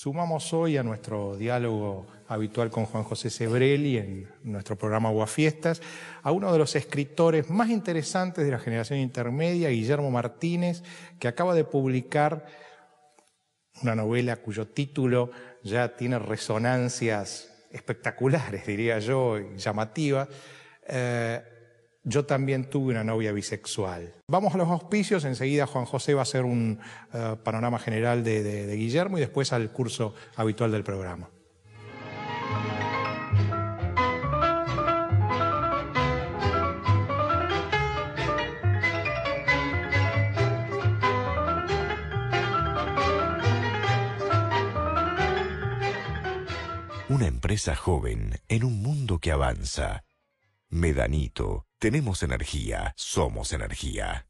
Sumamos hoy a nuestro diálogo habitual con Juan José Sebrelli en nuestro programa Aguafiestas a uno de los escritores más interesantes de la generación intermedia, Guillermo Martínez, que acaba de publicar una novela cuyo título ya tiene resonancias espectaculares, diría yo, y llamativas. Yo también tuve una novia bisexual. Vamos a los auspicios, enseguida Juan José va a hacer un panorama general de Guillermo y después al curso habitual del programa. Una empresa joven en un mundo que avanza. Medanito, tenemos energía, somos energía.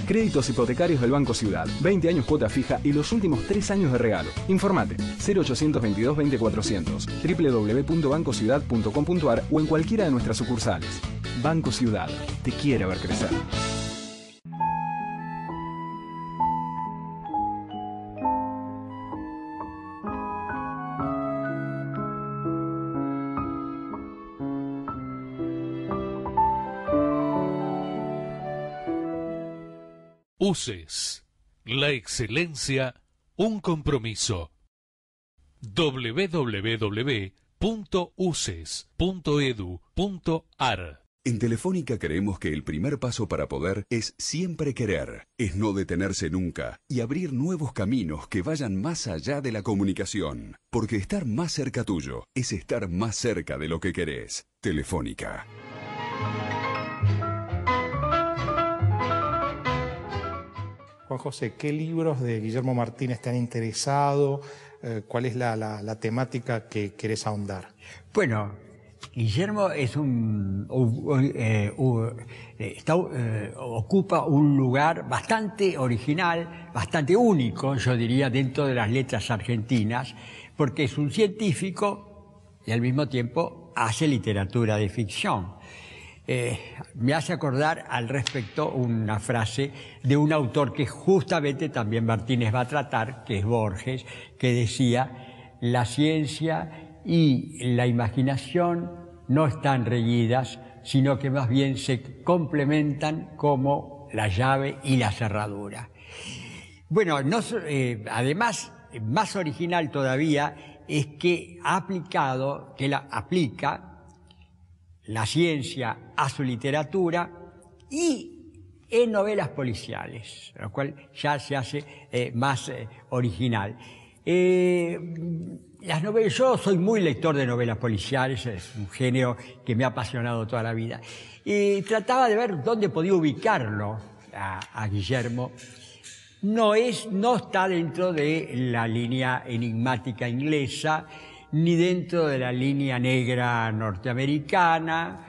Créditos hipotecarios del Banco Ciudad. 20 años cuota fija y los últimos 3 años de regalo. Informate 0822 20400, www.bancociudad.com.ar o en cualquiera de nuestras sucursales. Banco Ciudad, te quiere ver crecer. UCES, la excelencia, un compromiso. www.uces.edu.ar. En Telefónica creemos que el primer paso para poder es siempre querer, es no detenerse nunca y abrir nuevos caminos que vayan más allá de la comunicación. Porque estar más cerca tuyo es estar más cerca de lo que querés. Telefónica. Juan José, ¿qué libros de Guillermo Martínez te han interesado? ¿Cuál es la temática que querés ahondar? Bueno, Guillermo es ocupa un lugar bastante original, bastante único, yo diría, dentro de las letras argentinas, porque es un científico y al mismo tiempo hace literatura de ficción. Me hace acordar al respecto una frase de un autor que justamente también Martínez va a tratar, que es Borges, que decía: la ciencia y la imaginación no están reñidas, sino que más bien se complementan como la llave y la cerradura. Bueno, además, más original todavía es que aplica la ciencia a su literatura y en novelas policiales, lo cual ya se hace más original. Yo soy muy lector de novelas policiales, es un género que me ha apasionado toda la vida. Y trataba de ver dónde podía ubicarlo a Guillermo. No está dentro de la línea enigmática inglesa, ni dentro de la línea negra norteamericana.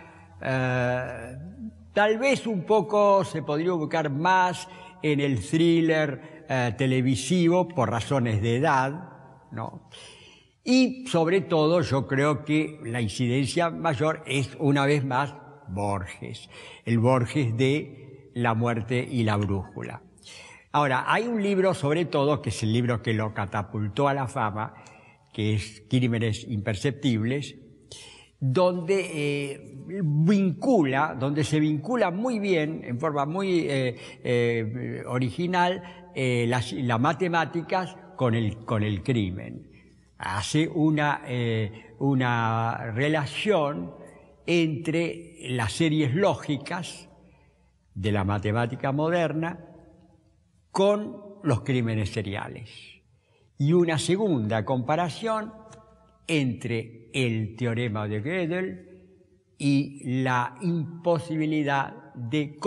Tal vez un poco se podría ubicar más en el thriller televisivo por razones de edad, ¿no? Y sobre todo yo creo que la incidencia mayor es una vez más Borges, el Borges de La muerte y la brújula. Ahora, hay un libro sobre todo, que es el libro que lo catapultó a la fama, que es Crímenes imperceptibles, donde se vincula muy bien, en forma muy original, las matemáticas con el crimen. Hace una relación entre las series lógicas de la matemática moderna con los crímenes seriales. Y una segunda comparación entre el teorema de Gödel y la imposibilidad de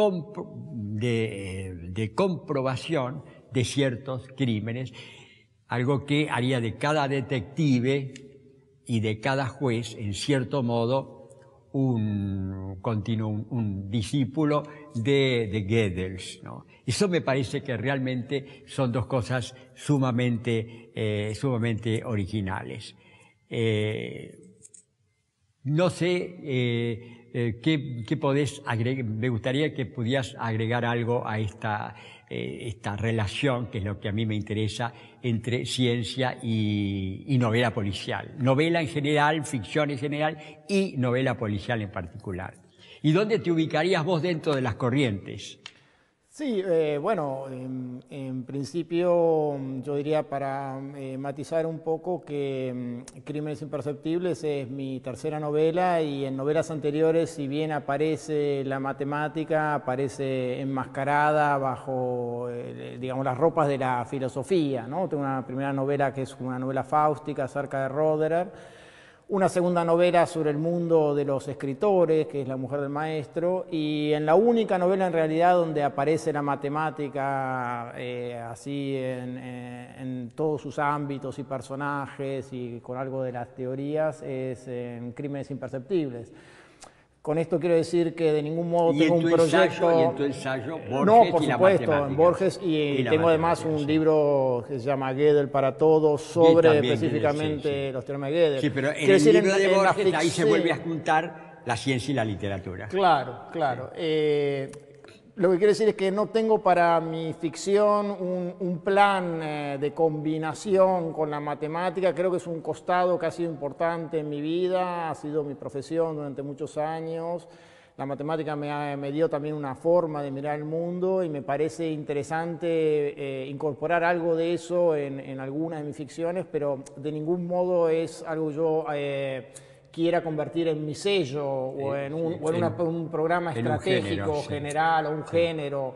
comprobación de ciertos crímenes, algo que haría de cada detective y de cada juez, en cierto modo, un discípulo de Gödel, ¿no? Eso me parece que realmente son dos cosas sumamente originales. No sé qué podés agregar. Me gustaría que pudieras agregar algo a esta relación, que es lo que a mí me interesa, entre ciencia y novela policial. Novela en general, ficción en general y novela policial en particular. ¿Y dónde te ubicarías vos dentro de las corrientes? Sí, bueno, en principio yo diría, para matizar un poco, que Crímenes Imperceptibles es mi tercera novela, y en novelas anteriores, si bien aparece la matemática, aparece enmascarada bajo, digamos, las ropas de la filosofía, ¿no? Tengo una primera novela que es una novela fáustica acerca de Roderer, una segunda novela sobre el mundo de los escritores, que es La mujer del maestro, y en la única novela en realidad donde aparece la matemática así en todos sus ámbitos y personajes y con algo de las teorías, es en Crímenes Imperceptibles. Con esto quiero decir que de ningún modo tengo un proyecto... Y en tu ensayo, Borges, no, por y la supuesto, matemática. en Borges, y tengo además un sí. libro que se llama Gödel para todos, sobre también, específicamente sí. los teoremas de Gödel. Sí, pero en Quiero el decir, libro de en la Borges ahí se ficción- vuelve a juntar la ciencia y la literatura. Claro, claro. Lo que quiero decir es que no tengo para mi ficción un plan de combinación con la matemática. Creo que es un costado que ha sido importante en mi vida, ha sido mi profesión durante muchos años. La matemática me dio también una forma de mirar el mundo, y me parece interesante incorporar algo de eso en algunas de mis ficciones, pero de ningún modo es algo yo quiera convertir en mi sello o en un programa estratégico general o un género.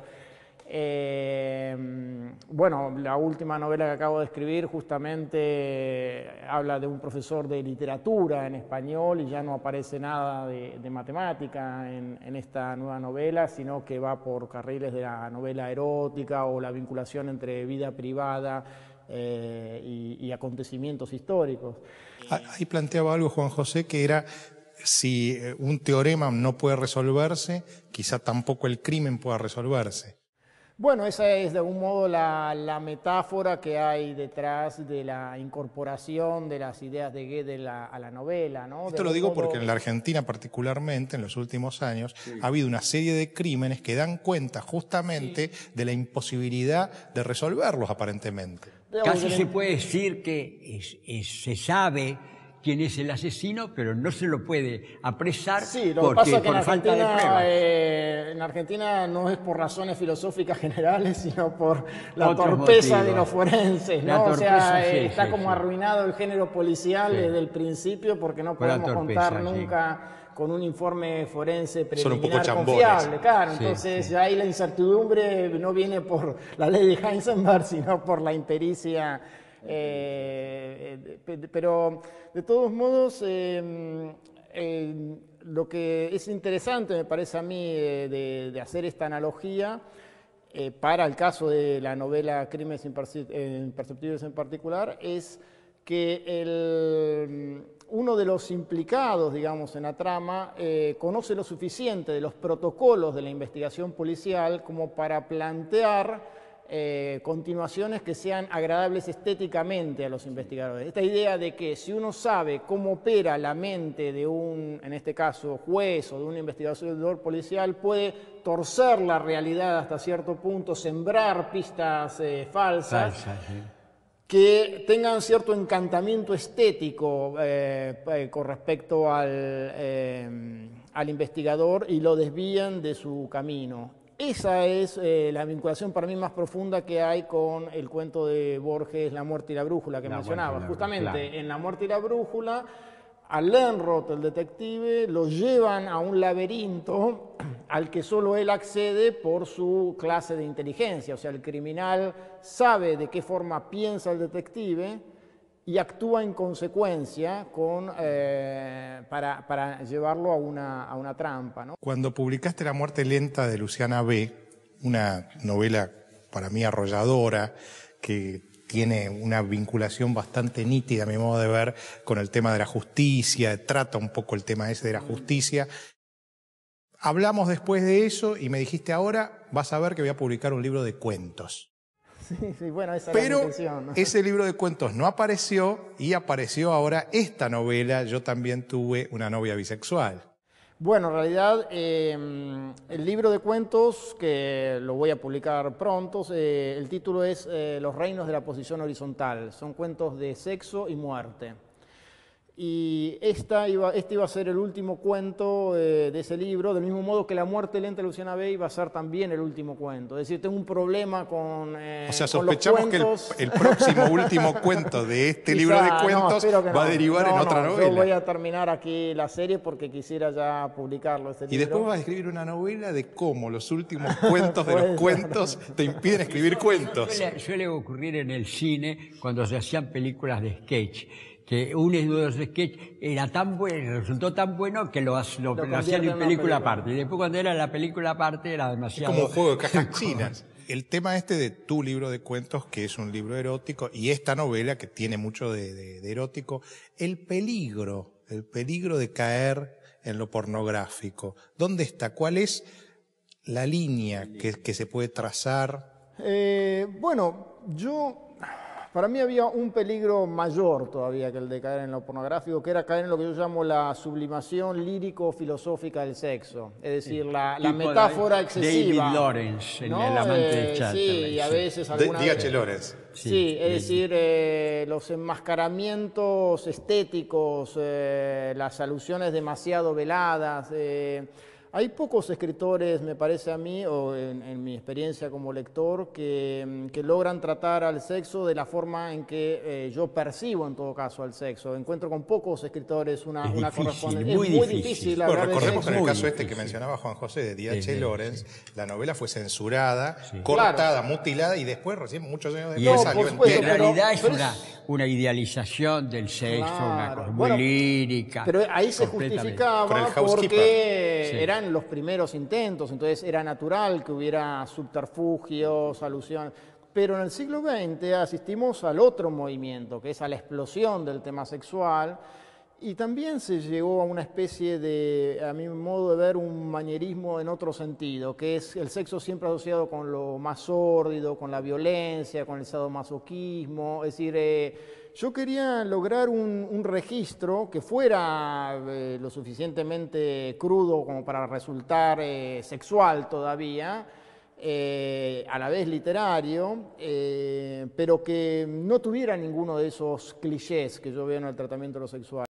Bueno, la última novela que acabo de escribir justamente habla de un profesor de literatura en español, y ya no aparece nada de matemática en esta nueva novela, sino que va por carriles de la novela erótica o la vinculación entre vida privada y acontecimientos históricos. Ahí planteaba algo Juan José, que era: si un teorema no puede resolverse, quizá tampoco el crimen pueda resolverse. Bueno, esa es de algún modo la metáfora que hay detrás de la incorporación de las ideas de Gödel a la novela, ¿no? Esto lo digo porque en la Argentina particularmente, en los últimos años, ha habido una serie de crímenes que dan cuenta justamente de la imposibilidad de resolverlos aparentemente. Casi se puede decir que se sabe quién es el asesino, pero no se lo puede apresar porque por falta de pruebas. En Argentina no es por razones filosóficas generales, sino por la torpeza de los forenses, ¿no? O sea, está como arruinado el género policial desde el principio, porque no podemos contar nunca con un informe forense preliminar confiable. Claro, entonces ya ahí la incertidumbre no viene por la ley de Heisenberg, sino por la impericia. Pero de todos modos, lo que es interesante, me parece a mí, de hacer esta analogía para el caso de la novela Crímenes Imperceptibles en particular, es que uno de los implicados, digamos, en la trama conoce lo suficiente de los protocolos de la investigación policial como para plantear continuaciones que sean agradables estéticamente a los investigadores. Esta idea de que si uno sabe cómo opera la mente de un, en este caso, juez o de un investigador policial, puede torcer la realidad hasta cierto punto, sembrar pistas falsas, que tengan cierto encantamiento estético con respecto al investigador y lo desvían de su camino. Esa es la vinculación para mí más profunda que hay con el cuento de Borges, La muerte y la brújula, que mencionaba. Justamente en La muerte y la brújula, a Lönnrot, el detective, lo llevan a un laberinto al que solo él accede por su clase de inteligencia. O sea, el criminal sabe de qué forma piensa el detective y actúa en consecuencia para llevarlo a una trampa, ¿no? Cuando publicaste La muerte lenta de Luciana B., una novela para mí arrolladora, que tiene una vinculación bastante nítida, a mi modo de ver, con el tema de la justicia, trata un poco el tema ese de la justicia. Hablamos después de eso y me dijiste: ahora vas a ver que voy a publicar un libro de cuentos. Sí, bueno, esa era Pero la intención, ¿no? ese libro de cuentos no apareció y apareció ahora esta novela, Yo también tuve una novia bisexual. Bueno, en realidad el libro de cuentos, que lo voy a publicar pronto, el título es Los reinos de la posición horizontal. Son cuentos de sexo y muerte. Y este iba a ser el último cuento de ese libro, del mismo modo que La muerte lenta de Luciana Bey iba a ser también el último cuento. Es decir, tengo un problema con O sea, sospechamos que el próximo último cuento de este libro de cuentos va a derivar en otra novela. Yo voy a terminar aquí la serie porque quisiera ya publicarlo. Y después vas a escribir una novela de cómo los últimos cuentos de los cuentos te impiden escribir cuentos. Suele ocurrir en el cine cuando se hacían películas de sketch, que uno de los sketches era tan bueno, resultó tan bueno que lo hacían en película aparte. Y después cuando era la película aparte era demasiado... Es como un juego de cajas chinas. El tema este de tu libro de cuentos, que es un libro erótico, y esta novela que tiene mucho de erótico, el peligro de caer en lo pornográfico. ¿Dónde está? ¿Cuál es la línea que se puede trazar? Para mí había un peligro mayor todavía que el de caer en lo pornográfico, que era caer en lo que yo llamo la sublimación lírico-filosófica del sexo. Es decir, la metáfora excesiva. David Lawrence, ¿no? El amante de Chatterley. Sí, y a veces alguna D.H. Lawrence. Sí, es decir, los enmascaramientos estéticos, las alusiones demasiado veladas. Hay pocos escritores, me parece a mí, o en mi experiencia como lector, que logran tratar al sexo de la forma en que yo percibo, en todo caso, al sexo. Encuentro con pocos escritores una correspondencia. Muy es muy difícil. difícil Bueno, hablar de recordemos sexo. que en el caso este que mencionaba Juan José de D.H. Lawrence, la novela fue censurada, Sí. cortada, mutilada y después, recién muchos años Y después, en, salió por supuesto, en entera. realidad es pero una idealización del sexo, una Claro. cosa muy Bueno, lírica. Pero ahí se completamente. Con justificaba el housekeeper. porque Sí. eran los primeros intentos, entonces era natural que hubiera subterfugios, alusiones. Pero en el siglo XX asistimos al otro movimiento, que es a la explosión del tema sexual, y también se llegó a una especie de, a mi modo de ver, un manierismo en otro sentido, que es el sexo siempre asociado con lo más sórdido, con la violencia, con el sadomasoquismo. Es decir, yo quería lograr un registro que fuera lo suficientemente crudo como para resultar sexual todavía, a la vez literario, pero que no tuviera ninguno de esos clichés que yo veo en el tratamiento de lo sexual.